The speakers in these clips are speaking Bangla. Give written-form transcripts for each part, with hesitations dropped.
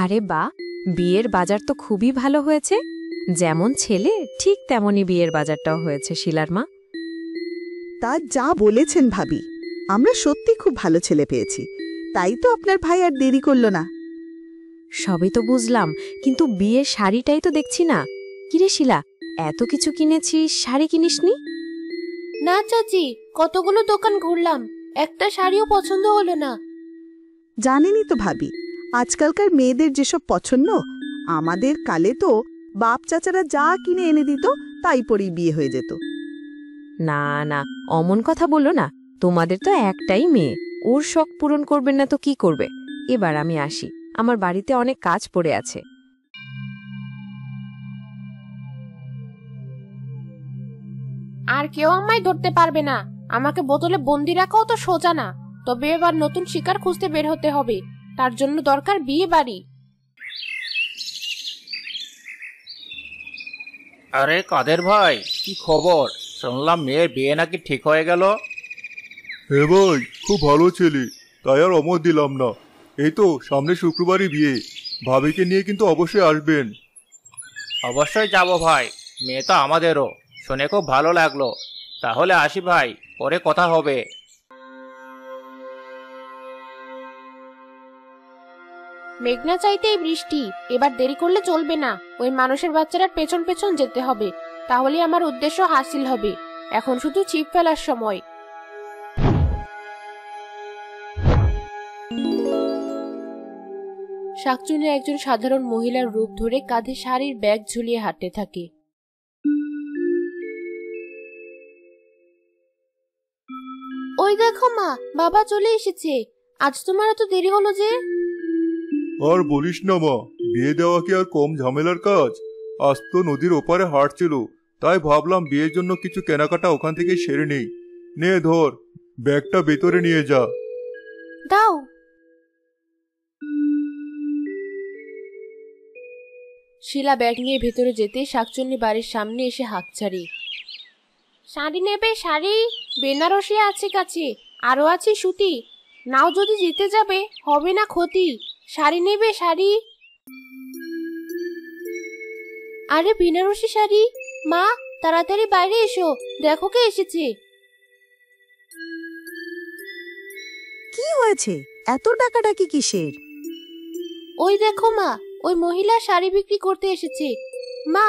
আরে বা, বিয়ের বাজার তো খুবই ভালো হয়েছে। যেমন ছেলে ঠিক তেমনই বিয়ের বাজারটাও হয়েছে শিলার মা। তা যা বলেছেন ভাবি, আমরা সত্যি খুব ভালো ছেলে পেয়েছি। তাই তো আপনার ভাই আর দেরি করল না। সবই তো বুঝলাম, কিন্তু বিয়ের শাড়িটাই তো দেখছি না। কিরে শিলা, এত কিছু কিনেছিস, শাড়ি কিনিসনি? না চাচি, কতগুলো দোকান ঘুরলাম, একটা শাড়িও পছন্দ হলো না। জানেনই তো ভাবি, আজকালকার মেয়েদের যেসব পছন্দ, আমাদের কালে তো বাপ চাচারা যা কিনে এনে দিত তাই পরেই বিয়ে হয়ে যেত। না না, অমন কথা বলো না। তোমাদের তো একটাই মেয়ে, ওর শখ পূরণ করবেন না তো কি করবে? এবার আমি আসি, আমার বাড়িতে অনেক কাজ পড়ে আছে। আর কেউ আমায় ধরতে পারবে না। আমাকে বোতলে বন্দি রাখাও তো সোজা না। তবে এবার নতুন শিকার খুঁজতে বের হতে হবে। তার জন্য দরকার বিয়ে বাড়ি। আরে কাদের ভাই, কি খবর? শুনলাম মেয়ের বিয়ে নাকি ঠিক হয়ে গেল। হে ভাই, খুব ভালো ছেলে, তাই আর অমত দিলাম না। এই তো সামনে শুক্রবারই বিয়ে, ভাবিকে নিয়ে কিন্তু অবশ্যই আসবেন। অবশ্যই যাব ভাই, মেয়ে তো আমাদেরও। শুনে খুব ভালো লাগলো। তাহলে আসি ভাই, পরে কথা হবে। মেঘনা চাইতেই বৃষ্টি। এবার দেরি করলে চলবে না। ওই মানুষের বাচ্চাটার পেছন পেছন যেতে হবে, তাহলে আমার উদ্দেশ্য হাসিল হবে। এখন শুধু ছিপ ফেলার সময়। শাকচুনি একজন সাধারণ মহিলার রূপ ধরে কাঁধে শাড়ির ব্যাগ ঝুলিয়ে হাঁটতে থাকে। ওই দেখো মা, বাবা চলে এসেছে। আজ তোমার এত দেরি হলো যে? আর বলিস না মা, বিয়ে দেওয়া কি আর কম ঝামেলার কাজ? আজ তো নদীর ওপারে হাট ছিল, তাই ভাবলাম বিয়ের জন্য কিছু কেনাকাটা ওখান থেকে সেরে নেই। নে ধর, ব্যাগটা ভেতরে নিয়ে যা। দাও। শিলা ব্যাগ নিয়ে ভেতরে যেতে শাকচুন্নি বাড়ির সামনে এসে হাঁকছাড়ি। শাড়ি নেবে? শাড়ি বেনারসি আছে কাছে, আরো আছে সুতি। নাও, যদি জিতে যাবে হবে না ক্ষতি। শাড়ি নেবে? শাড়ি। আরে বেনারসি শাড়ি। মা, তাড়াতাড়ি বাইরে এসো, দেখো কে এসেছে। কি হয়েছে? এত ডাকাডাকি কিসের? ওই দেখো মা, ওই মহিলা শাড়ি বিক্রি করতে এসেছে। মা,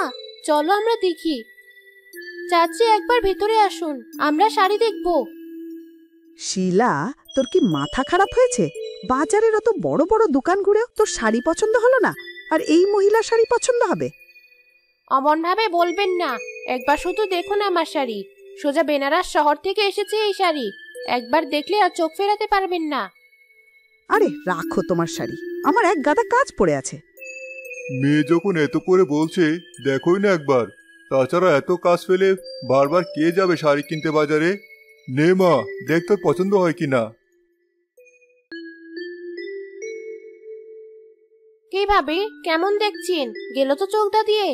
চলো আমরা দেখি। চাচি, একবার ভেতরে আসুন, আমরা শাড়ি দেখব। শিলা, তোর কি মাথা খারাপ হয়েছে? বাজারের অত বড় বড় দোকান ঘুরেও তোর শাড়ি পছন্দ হলো না, আর এই মহিলা শাড়ি পছন্দ হবে? অমন ভাবে বলবেন না। একবার শুধু দেখুন আমার শাড়ি। সোজা বেনারস শহর থেকে এসেছে এই শাড়ি। একবার দেখলে আর চোখ ফেরাতে পারবেন না। আরে রাখো তোমার শাড়ি, আমার এক গাদা কাজ পড়ে আছে। মেয়ে যখন এত করে বলছে, দেখোই না একবার। তাছাড়া এত কাজ ফেলে বারবার কে যাবে শাড়ি কিনতে বাজারে? নে মা, দেখ তোর পছন্দ হয় কিনা। কিভাবে, কেমন দেখছেন? গেল তো চোখটা দিয়ে।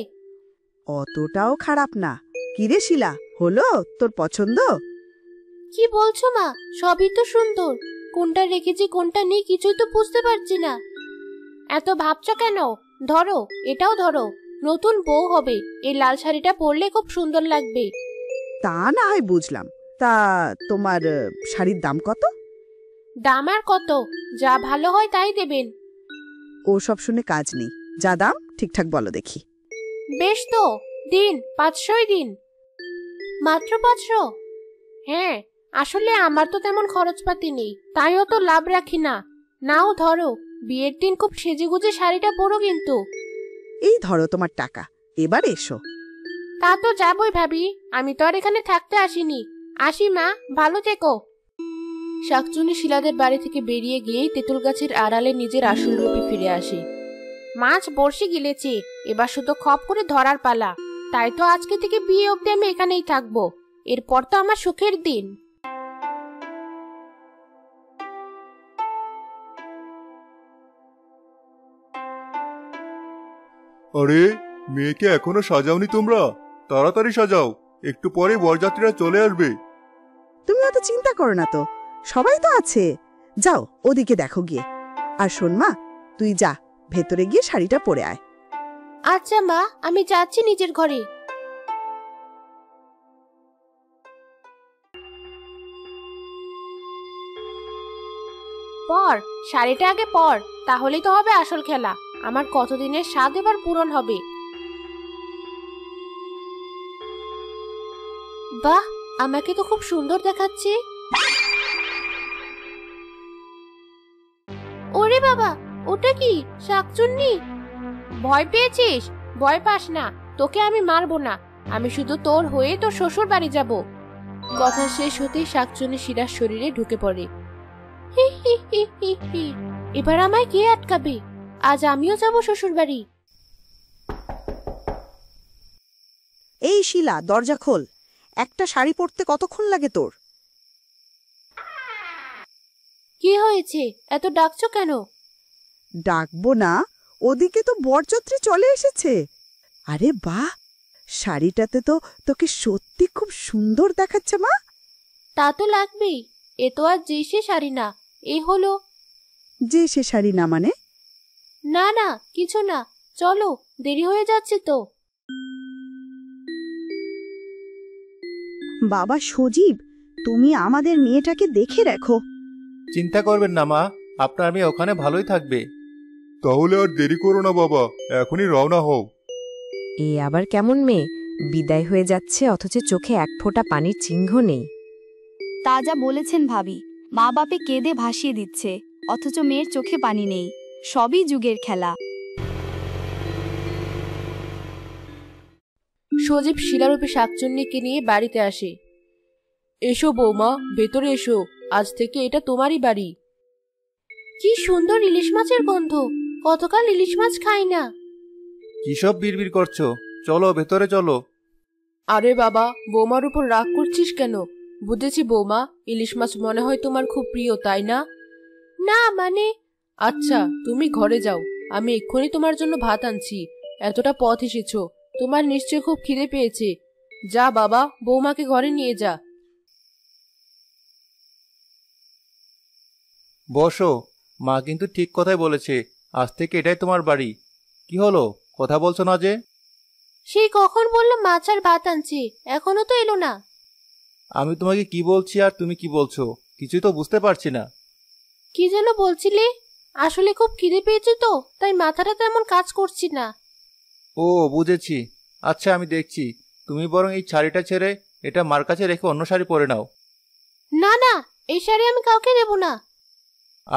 অতটাও খারাপ না। কিরে শিলা, হলো তোর পছন্দ? কি বলছো মা? সবই তো সুন্দর। কোনটা রেখেছি কোনটা নেই কিছুই তো বুঝতে পারছি না। এত ভাবছো কেন? ধরো, এটাও ধরো। নতুন বউ হবে, এই লাল শাড়িটা পরলে খুব সুন্দর লাগবে। তা না হয় বুঝলাম। তা তোমার শাড়ির দাম কত? দাম আর কত? যা ভালো হয় তাই দেবেন। ও সব শুনে কাজ নেই, যা দাম ঠিকঠাক বলো দেখি। বেশ তো, দিন 500 দিন। মাত্র 500? হ্যাঁ, আসলে আমার তো তেমন খরচপাতি নেই, তাই অত লাভ রাখি না। নাও ধরো, বিয়ের দিন খুব সেজেগুজে শাড়িটা পরো কিন্তু। এই ধরো তোমার টাকা, এবার এসো। তা তো যাবই ভাবি, আমি তো আর এখানে থাকতে আসিনি। আসি মা, ভালো থেকো। শাকচুনি শিলাদের বাড়ি থেকে বেরিয়ে গিয়েই তেঁতুল গাছের আড়ালে নিজের আসল রূপে ফিরে আসে। মাছ বড়শি গিলেছে, এবার শুধু খপ করে ধরার পালা। তাই তো আজকে থেকে বিয়ে অবধি আমি এখানেই থাকবো। এরপর তো আমার সুখের দিন। আরে, মেয়েকে এখনো সাজাওনি তোমরা? তাড়াতাড়ি সাজাও, একটু পরে বরযাত্রীরা চলে আসবে। তুমি অত চিন্তা করো না তো, সবাই তো আছে। যাও ওদিকে দেখো গিয়ে। আর শোন মা, তুই যা, ভেতরে গিয়ে শাড়িটা পরে আয়। আচ্ছা মা, আমি যাচ্ছি নিজের ঘরে। পর শাড়িটা আগে পর, তাহলেই তো হবে আসল খেলা। আমার কতদিনের স্বাদ এবার পূরণ হবে। বাহ, আমাকে তো খুব সুন্দর দেখাচ্ছে। ওরে বাবা, ওটা কি শাকচুন্নি? ভয় পেয়েছিস? ভয় পাস না, তোকে আমি মারবো না। আমি শুধু তোর হয়ে তোর শ্বশুর বাড়ি যাব। কথা শেষ হতেই শাকচুন্নি শিলার শরীরে ঢুকে পড়ে। হি হি হি হি হি। এবার আমায় কে আটকাবে? আজ আমিও যাব শ্বশুর বাড়ি। এই শিলা, দরজা খোল। একটা শাড়ি পরতে কতক্ষণ লাগে তোর? কি হয়েছে, এত ডাকছো কেন? ডাকবো না, ওদিকে তো বরযাত্রী চলে এসেছে। আরে বাহ, শাড়িটাতে তো তোকে সত্যি খুব সুন্দর দেখাচ্ছে মা। তা তো লাগবেই, এ তো আর যে সে শাড়ি না, এই হলো। যে সে শাড়ি না মানে? না না, কিছু না, চলো, দেরি হয়ে যাচ্ছে তো। বাবা সজীব, তুমি আমাদের মেয়েটাকে দেখে রাখো। চিন্তা করবেন না মা, আপনার মেয়ে ওখানে ভালোই থাকবে। তাহলে আর দেরি করো না বাবা, এখনই রওনা হও। এ আবার কেমন মেয়ে, বিদায় হয়ে যাচ্ছে অথচ চোখে এক ফোঁটা পানির চিহ্ন নেই। তা যা বলেছেন ভাবি, মা বাপে কেঁদে ভাসিয়ে দিচ্ছে, অথচ মেয়ের চোখে পানি নেই। সবই যুগের খেলা। সজীব শিলারূপী শাকচুন্নিকে নিয়ে বাড়িতে আসে। এসো বৌমা, ভেতরে এসো, আজ থেকে এটা তোমারই বাড়ি। কি সুন্দর ইলিশ মাছের গন্ধ, কতকাল ইলিশ মাছ খাই না। কিসব বিড়বিড় করছো? চলো ভেতরে চলো। আরে বাবা, বৌমার উপর রাগ করছিস কেন? বুঝেছি বৌমা, ইলিশ মাছ মনে হয় তোমার খুব প্রিয়, তাই না? না মানে। আচ্ছা, তুমি ঘরে যাও, আমি এক্ষুনি তোমার জন্য ভাত আনছি। এতটা পথ এসেছো, তোমার নিশ্চয় খুব খিদে পেয়েছে। যা বাবা, বৌমাকে ঘরে নিয়ে যা। বসো, মা কিন্তু ঠিক কথাই বলেছে, আজ থেকে এটাই তোমার বাড়ি। কি হলো, কথা বলছো না যে? সেই কখন বললো মাছ আর ভাত আনছি, এখনো তো এলো না। আমি তোমাকে কি বলছি আর তুমি কি বলছো, কিছুই তো বুঝতে পারছি না। কি যেন বলছিলে? আসলে খুব খিদে পেয়েছে তো, তাই মাথাটা তেমন কাজ করছি না। ও বুঝেছি। আচ্ছা আমি দেখছি, তুমি বরং এই শাড়িটা ছেড়ে এটা মার কাছে রেখে অন্য শাড়ি পরে নাও। না না, এই শাড়ি আমি কাউকে দেব না।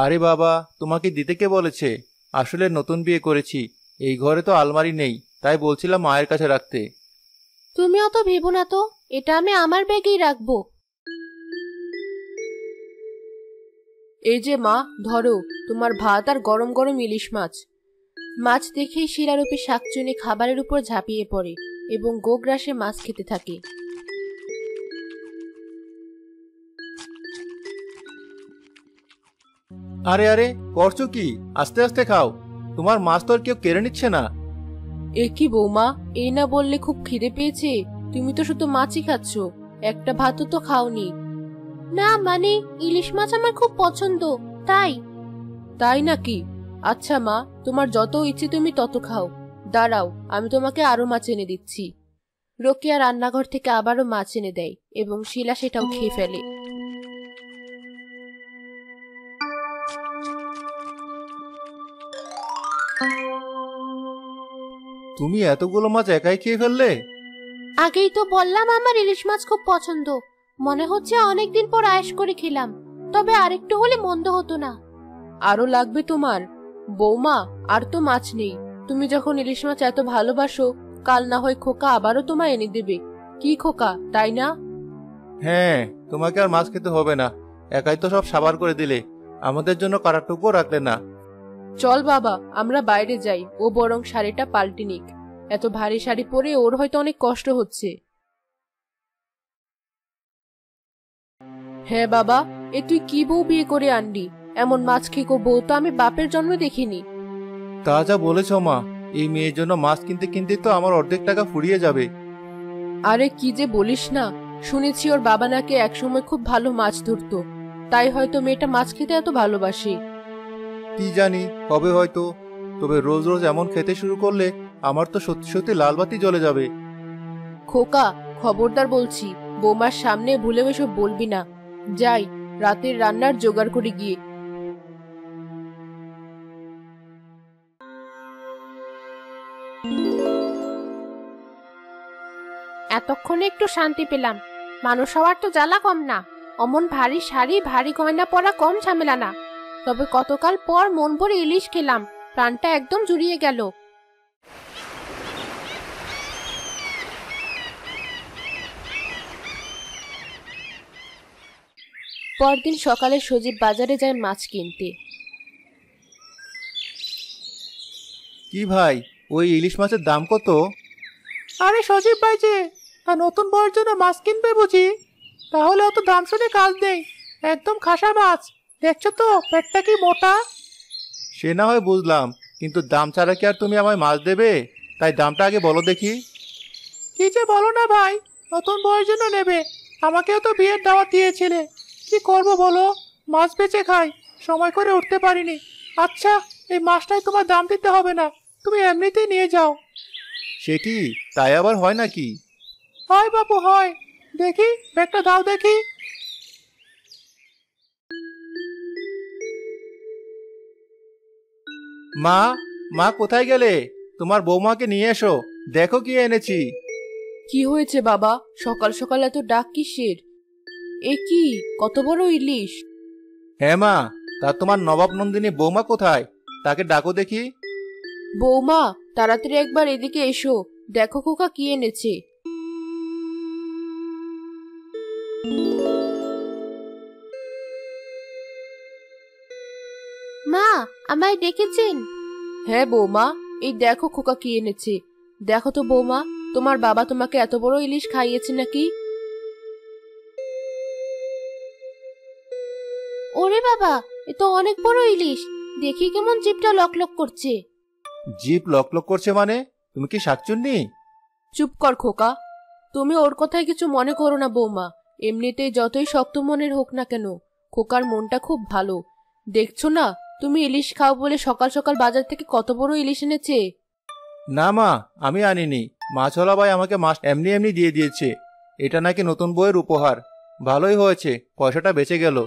আরে বাবা, তোমাকে দিতে কে বলেছে? আসলে নতুন বিয়ে করেছি, এই ঘরে তো আলমারি নেই, তাই বলছিলাম মায়ের কাছে রাখতে। তুমি অত ভেবো না তো, এটা আমি আমার ব্যাগেই রাখবো। এই যে মা, ধরো তোমার ভাত আর গরম গরম ইলিশ মাছ। মাছ দেখেই শিলারূপী শাকচুনি খাবারের উপর ঝাঁপিয়ে পড়ে এবং গোগ্রাসে মাছ খেতে থাকে। আরে আরে, করছো কি? আস্তে আস্তে খাও, তোমার মাছ তো আর কেউ কেড়ে নিচ্ছে না। এ কি বৌমা, এই না বললে খুব খিদে পেয়েছে? তুমি তো শুধু মাছই খাচ্ছ, একটা ভাতও তো খাওনি। না মানে, ইলিশ মাছ আমার খুব পছন্দ, তাই। তাই নাকি? আচ্ছা মা, তোমার যত ইচ্ছে তুমি তত খাও। দাঁড়াও, আমি তোমাকে আরো মাছ এনে দিচ্ছি। রোকেয়া রান্নাঘর থেকে আবারও মাছ এনে দেয় এবং শিলা সেটাও খেয়ে ফেলে। তুমি এতগুলো মাছ একাই খেয়ে ফেললে? আগেই তো বললাম আমার ইলিশ মাছ খুব পছন্দ। মনে হচ্ছে অনেকদিন পর আয়েশ করে খেলাম, তবে আরেকটু হলে মন্দ হতো না। আরো লাগবে তোমার? বৌমা, আর তো মাছ নেই। তুমি যখন ইলিশ মাছ এত ভালোবাসো, কাল না হয় খোকা আবারও তোমায় এনে দেবে। কি খোকা, তাই না? হ্যাঁ, তোমাকে আর মাছ খেতে হবে না, একাই তো সব সাবার করে দিলে, আমাদের জন্য কারাটুকুও রাখলে না। চল বাবা, আমরা বাইরে যাই, ও বরং শাড়িটা পাল্টে নিক। এত ভারী শাড়ি পরে ওর হয়তো অনেক কষ্ট হচ্ছে। হ্যাঁ বাবা, এ তুই কি বউ বিয়ে করে আনলি? এমন মাছ খেকো বউ তো আমি বাপের জন্ম দেখিনি। তা যা বলেছ মা, এই মেয়ের জন্য মাছ কিনতে কিনতে তো আমার অর্ধেক টাকা ফুরিয়ে যাবে। আরে কি যে বলিস না, শুনেছি ওর বাবা নাকি একসময় খুব ভালো মাছ ধরতো, তাই হয়তো মেয়েটা মাছ খেতে এত ভালোবাসে। কি জানি, হবে হয়তো। তবে রোজ রোজ এমন খেতে শুরু করলে আমার তো সত্যি সত্যি লাল বাতি জ্বলে যাবে। খোকা, খবরদার বলছি, বৌমার সামনে ভুলে এসব বলবি না। যাই, রাতের রান্নার জোগাড় করে গিয়ে। এতক্ষণে একটু শান্তি পেলাম। মানুষ হওয়ার তো জ্বালা কম না। অমন ভারী শাড়ি, ভারী গয়না পরা কম ঝামেলা না। তবে কতকাল পর মন ভরে ইলিশ খেলাম, প্রাণটা একদম জুড়িয়ে গেল। পরদিন সকালে সজীব বাজারে যায় মাছ কিনতে। কি ভাই, ওই ইলিশ মাছের দাম কত? আরে সজীব ভাই যে, নতুন বউয়ের জন্য মাছ কিনবে বুঝি? তাহলে অত দাম শুনে কাজ নেই, একদম খাসা মাছ। দেখছো তো পেটটা কি মোটা। সে না হয় বুঝলাম, কিন্তু দাম ছাড়া কি আর তুমি আমায় মাছ দেবে? তাই দামটা আগে বলো দেখি। কি যে বলো না ভাই, নতুন বউয়ের জন্য নেবে, আমাকেও তো বিয়ের দাওয়াত দিয়েছিলে। কি করব বলো, মাছ বেচে খাই, সময় করে উঠতে পারিনি। আচ্ছা, এই মাছটাই তোমার দাম দিতে হবে না, তুমি এমনিতেই নিয়ে যাও। সে কি, তাই আবার হয় নাকি? হয় বাবু হয়। দেখি ব্যাগটা দাও দেখি। মা, মা কোথায় গেলে? তোমার বৌমাকে নিয়ে এসো, দেখো কি এনেছি। কি হয়েছে বাবা, সকাল সকাল এত ডাক কিসের? এ কি, কত বড় ইলিশ! হ্যাঁ মা, তা তোমার নবাব নন্দিনী বৌমা কোথায়? তাকে ডাকো দেখি। বৌমা, তাড়াতাড়ি একবার এদিকে এসো, দেখো খোকা কি এনেছে। মা, আমায় ডেকেছেন? হ্যাঁ বৌমা, এই দেখো খোকা কি এনেছে। দেখো তো বৌমা, তোমার বাবা তোমাকে এত বড় ইলিশ খাইয়েছে নাকি? ওরে বাবা, এ তো অনেক বড় ইলিশ, দেখি কেমন জিভটা লকলক করছে। জিভ লকলক করছে মানে? তুমি কি শাকচুন্নি? চুপ কর খোকা, তুমি ওর কথায় কিছু মনে করো না বৌমা। এমনিতেই যতই শক্ত মনের হোক না কেন, খোকার মনটা খুব ভালো। দেখছো না, তুমি ইলিশ খাও বলে সকাল সকাল বাজার থেকে কত বড় ইলিশ এনেছে। না মা, আমি আনিনি। মাছওয়ালা ভাই আমাকে মাছ এমনি এমনি দিয়ে দিয়েছে। এটা নাকি নতুন বউয়ের উপহার। ভালোই হয়েছে, পয়সাটা বেঁচে গেল।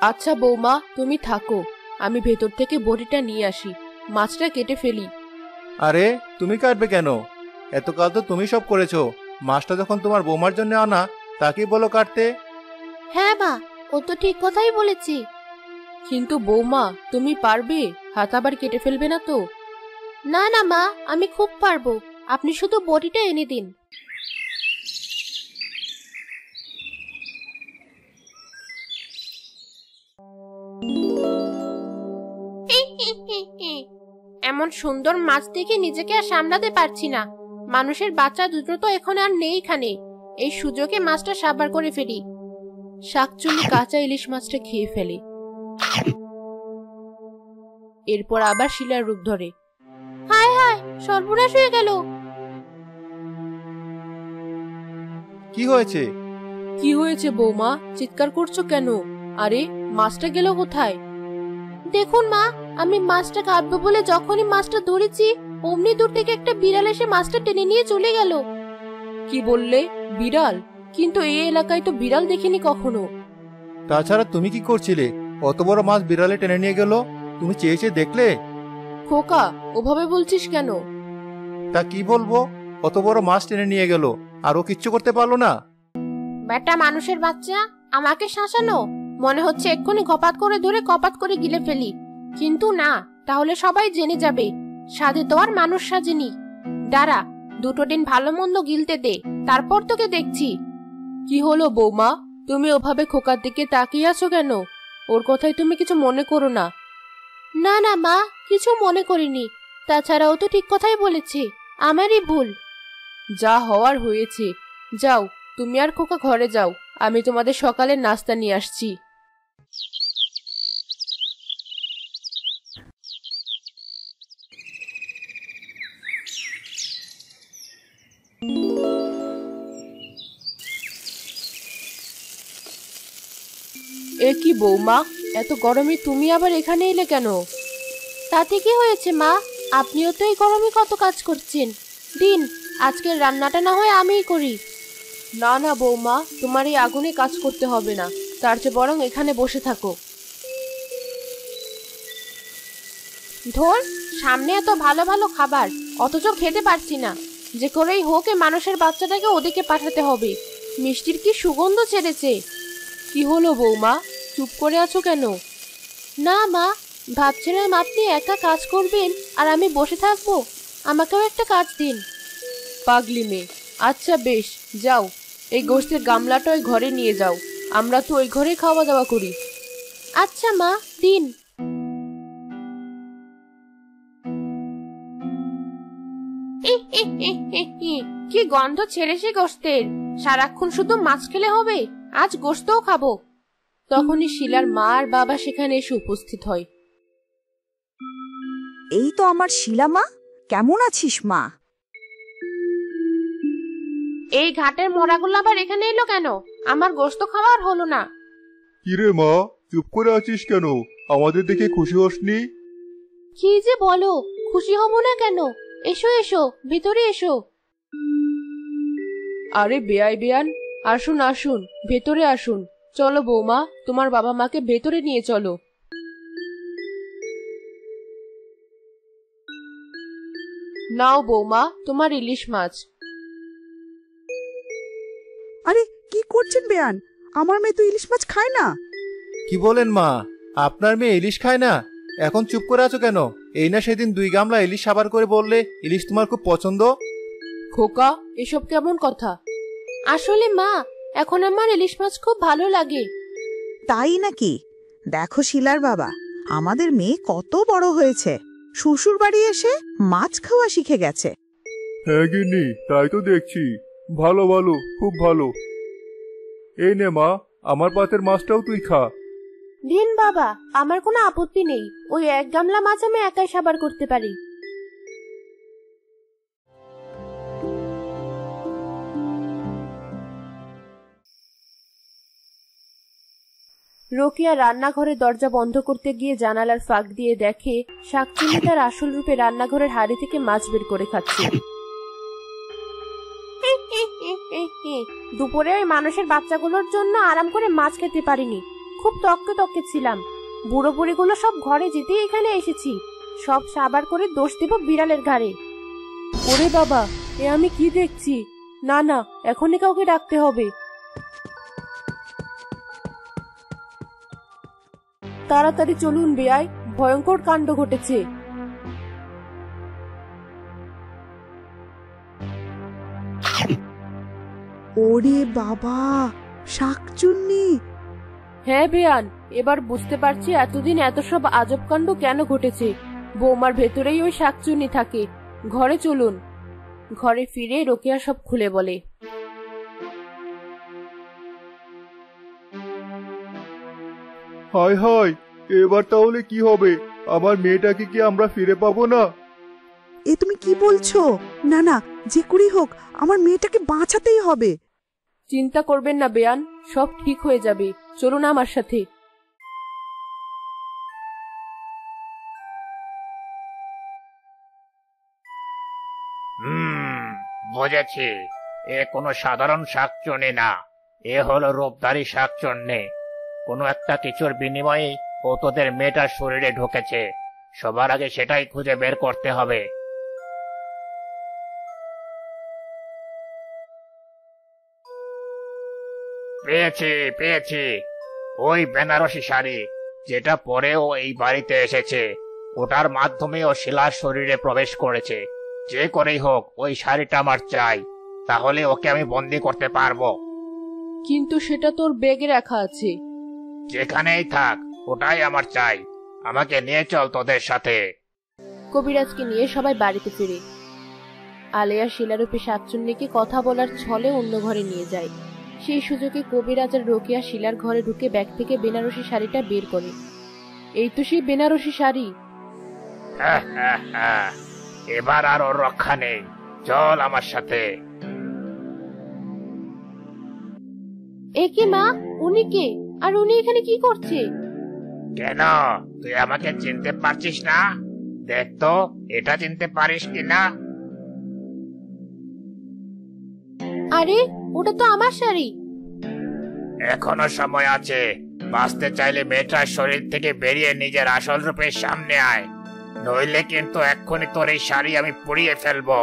আচ্ছা বৌমা, তুমি থাকো, আমি ভেতর থেকে বড়িটা নিয়ে আসি, মাছটা কেটে ফেলি। আরে, তুমি কাটবে কেন? এতকাল তো তুমি সব করেছো। মাছটা যখন তোমার বৌমার জন্য আনা, তাকেই বলো কাটতে। হ্যাঁ মা, ও তো ঠিক কথাই বলেছে। কিন্তু বৌমা, তুমি পারবে? হাত আবার কেটে ফেলবে না তো? না না মা, আমি খুব পারবো, আপনি শুধু বড়িটা এনে দিন। এমন সুন্দর মাছ দেখে নিজেকে আর সামলাতে পারছি না। মানুষের বাচ্চা দুটো তো এখন আর নেই এখানে। এই সুযোগে মাছটা সাবার করে ফেলি। শাকচুন্নি কাঁচা ইলিশ মাছটা খেয়ে ফেলে, এরপর আবার শিলার রূপ ধরে। হায় হায়, সর্বনাশ হয়ে গেল। কি হয়েছে? কি হয়েছে বৌমা, চিৎকার করছো কেন? আরে, মাছটা গেল কোথায়? দেখুন মা, আমি মাছটা কাটবো বলে যখনই মাছটা ধরেছি, অমনি দূর থেকে একটা বিড়াল এসে মাছটা টেনে নিয়ে চলে গেল। কি বললে, বিড়াল? কিন্তু এই এলাকায় তো বিড়াল দেখিনি কখনো। তাছাড়া তুমি কি করছিলে? অত বড় মাছ বিড়ালে টেনে নিয়ে গেল, তুমি চেয়ে চেয়ে দেখলে? খোকা, ওভাবে বলছিস কেন? তা কি বলবো, অত বড় মাছ টেনে নিয়ে গেল, আর ও কিচ্ছু করতে পারলো না। বেটা মানুষের বাচ্চা, আমাকে শাসানো? মনে হচ্ছে এক্ষুনি কপাত করে ধরে কপাত করে গিলে ফেলি। কিন্তু না, তাহলে সবাই জেনে যাবে সাধে তো আর মানুষ সাজেনি। দাঁড়া, দুটো দিন ভালো মন্দ গিলতে দে, তারপর তোকে দেখছি। কি হলো বৌমা, তুমি ওভাবে খোকার দিকে তাকিয়ে আছো কেন? ওর কথাই তুমি কিছু মনে করো না। না না মা, কিছু মনে করিনি। তাছাড়াও তো ঠিক কথাই বলেছে, আমারই ভুল। যা হওয়ার হয়েছে, যাও তুমি আর খোকা ঘরে যাও, আমি তোমাদের সকালের নাস্তা নিয়ে আসছি। এ কি বৌমা, এত গরমে তুমি আবার এখানে এলে কেন? তাতে কি হয়েছে মা? আপনিও তো এই গরমে কত কাজ করছেন। দিন, আজকের রান্নাটা না হয় আমিই করি। না না বৌমা, তোমার এই আগুনে কাজ করতে হবে না, তার চেয়ে বরং এখানে বসে থাকো। ধর, সামনে এত ভালো ভালো খাবার, অথচ খেতে পারছি না। যে করেই হোক এই মানুষের বাচ্চাটাকে ওদিকে পাঠাতে হবে। মিষ্টির কি সুগন্ধ ছেড়েছে। কি হলো বৌমা, চুপ করে আছো কেন? না মা, ভাবছিলাম আপনি একা কাজ করবেন আর আমি বসে থাকবো। আমাকেও একটা কাজ দিন। পাগলি মেয়ে, আচ্ছা বেশ, যাও, এই গোশতের গামলাটা ওই ঘরে নিয়ে যাও। আমরা তো ওই ঘরে খাওয়া দাওয়া করি। আচ্ছা মা, দিন। কি গন্ধ ছেড়েছে গোশতের। সারাক্ষণ শুধু মাছ খেলে হবে, আজ গোশতও খাবো। তখনই শিলার মা আর বাবা সেখানে এসে উপস্থিত হয়। এই তো আমার শিলা মা, কেমন আছিস মা? এই ঘাটের মোড়াগুলো আবার এখানে এলো কেন? আমার গোশত খাওয়ার হলো না। কিরে মা, চুপ করে আছিস কেন? আমাদের দেখে খুশি হসনি? কি যে বলো, খুশি হব না কেন? এসো এসো, ভিতরে এসো। আরে বেয়াই বেয়ান, আসুন আসুন, ভেতরে আসুন। চলো বৌমা, তোমার বাবা মাকে ভেতরে নিয়ে চলো। নাও বৌমা, তোমার ইলিশ মাছ। আরে কি করছেন বেয়ান? আমার মেয়ে তো ইলিশ মাছ খায় না। কি বলেন মা, আপনার মেয়ে ইলিশ খায় না? এখন চুপ করে আছো কেন? এই না সেদিন 2 গামলা ইলিশ সাবার করে বললে ইলিশ তোমার খুব পছন্দ। খোকা, এসব কেমন কথা? আসলে মা, এখন আমার ইলিশ মাছ খুব ভালো লাগে। তাই নাকি? দেখো শিলার বাবা, আমাদের মেয়ে কত বড় হয়েছে, শ্বশুর বাড়ি এসে মাছ খাওয়া শিখে গেছে। হ্যাঁ গিন্নি, তাই তো দেখছি। ভালো ভালো, খুব ভালো। এই নে মা, আমার পাতের মাছটাও তুই খা। দিন বাবা, আমার কোনো আপত্তি নেই। ওই 1 গামলা মাছ আমি একাই সাবার করতে পারি। রোকেয়া রান্নাঘরের দরজা বন্ধ করতে গিয়ে জানালার ফাঁক দিয়ে দেখে শাকচুন্নি তার আসল রূপে রান্নাঘরের হাড়ি থেকে মাছ বের করে খাচ্ছে। দুপুরে ওই মানুষের বাচ্চাগুলোর জন্য আরাম করে মাছ খেতে পারিনি, খুব তককে তককে ছিলাম। বুড়ো বুড়িগুলো সব ঘরে যেতেই এখানে এসেছি, সব সাবার করে দোষ দেব বিড়ালের ঘাড়ে। ওরে বাবা, এ আমি কি দেখছি? না না, এখনই কাউকে ডাকতে হবে। তাড়াতাড়ি চলুন বেয়াই, ভয়ঙ্কর কাণ্ড ঘটেছে। ওরে বাবা, শাকচুন্নি! হ্যাঁ বেয়ান, এবার বুঝতে পারছি এতদিন এত সব আজব কাণ্ড কেন ঘটেছে। বৌমার ভেতরেই ওই শাকচুন্নি থাকে। ঘরে চলুন। ঘরে ফিরে রোকেয়া সব খুলে বলে। হায় হায়, এবার তাহলে কি হবে? আমার মেয়েটাকে কি আমরা ফিরে পাবো না? এ তুমি কি বলছো? না না, যে করেই হোক আমার মেয়েটাকে বাঁচাতেই হবে। চিন্তা করবেন না বেয়ান, সব ঠিক হয়ে যাবে। চলুন আমার সাথে। বুঝেছি। এ কোনো সাধারণ শাকচুন্নি না, এ হলো রূপধারী শাকচুন্নি। কোনো একটা কিছুর বিনিময়ে ও তোদের মেয়েটার শরীরে ঢুকেছে। সবার আগে সেটাই খুঁজে বের করতে হবে। পেয়েছি পেয়েছি, ওই বেনারসি শাড়ি যেটা পরে ও এই বাড়িতে এসেছে, ওটার মাধ্যমে ও শিলার শরীরে প্রবেশ করেছে। যে করেই হোক ওই শাড়িটা আমার চাই, তাহলে ওকে আমি বন্দি করতে পারবো। কিন্তু সেটা তোর ব্যাগে রাখা আছে। যেখানেই থাক, ওটাই আমার চাই। আমাকে নিয়ে চল তোদের সাথে। কবিরাজকে নিয়ে সবাই বাড়িতে ফিরে। আলেয়া শিলারূপী শাকচুন্নিকে কথা বলার ছলে অন্য ঘরে নিয়ে যায়। সেই সুযোগে কবিরাজ আর রোকেয়া শিলার ঘরে ঢুকে ব্যাগ থেকে বেনারসি শাড়িটা বের করে। এই তো সেই বেনারসি শাড়ি। এবার আর ওর রক্ষা নেই, চল আমার সাথে। এ কি মা, উনি কে? আর উনি এখানে কি করছে? কেন, তুই আমাকে চিনতে পারছিস না? দেখ তো এটা চিনতে পারিস কিনা। আরে ওটা তো আমার শাড়ি। এখনো সময় আছে, বাঁচতে চাইলে মেয়েটার শরীর থেকে বেরিয়ে নিজের আসল রূপের সামনে আয়, নইলে কিন্তু এক্ষুনি তোর এই শাড়ি আমি পুড়িয়ে ফেলবো।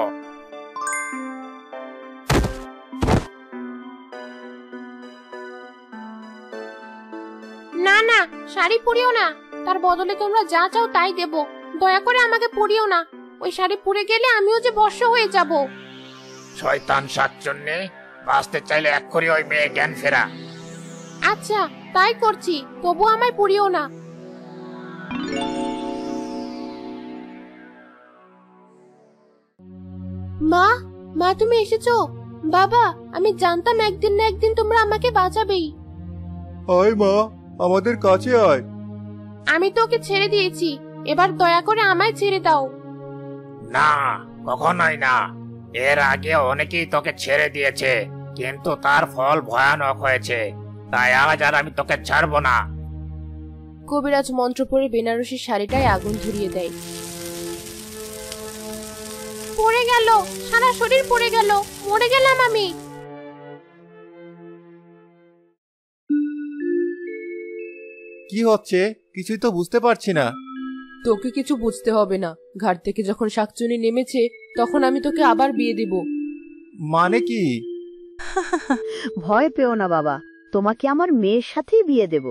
না না, শাড়ি পুড়িও না, তার বদলে তোমরা যা চাও তাই দেব। দয়া করে আমাকে পুড়িও না, ওই শাড়ি পুড়ে গেলে আমিও যে ভস্ম হয়ে যাব। শয়তান শাকচুন্নি, বাঁচতে চাইলে এক্ষুনি ওই মেয়ে জ্ঞান ফেরা। আচ্ছা তাই করছি, তবু আমায় পুড়িও না। মা, মা তুমি এসেছো? বাবা, আমি জানতাম একদিন না একদিন তোমরা আমাকে বাঁচাবেই। আয় মা, আমাদের কাছে আয়। আমি তো ওকে ছেড়ে দিয়েছি, এবার দয়া করে আমায় ছেড়ে দাও। না, কখনোই না। এর আগে অনেকেই তোকে ছেড়ে দিয়েছে, কিন্তু তার ফল ভয়ানক হয়েছে। তাই আজ আর আমি তোকে ছাড়বো না। কবিরাজ মন্ত্র পড়ে বেনারসি শাড়িটায় আগুন ধরিয়ে দেয়। পড়ে গেল, সারা শরীর পড়ে গেল, মরে গেলাম আমি। কি হচ্ছে কিছুই তো বুঝতে পারছি না। তোকে কিছু বুঝতে হবে না, ঘাট থেকে যখন শাকচুনি নেমেছে তখন আমি তোকে আবার বিয়ে দেব। মানে কি? ভয় পেও না বাবা, তোমাকে আমার মেয়ের সাথেই বিয়ে দেব।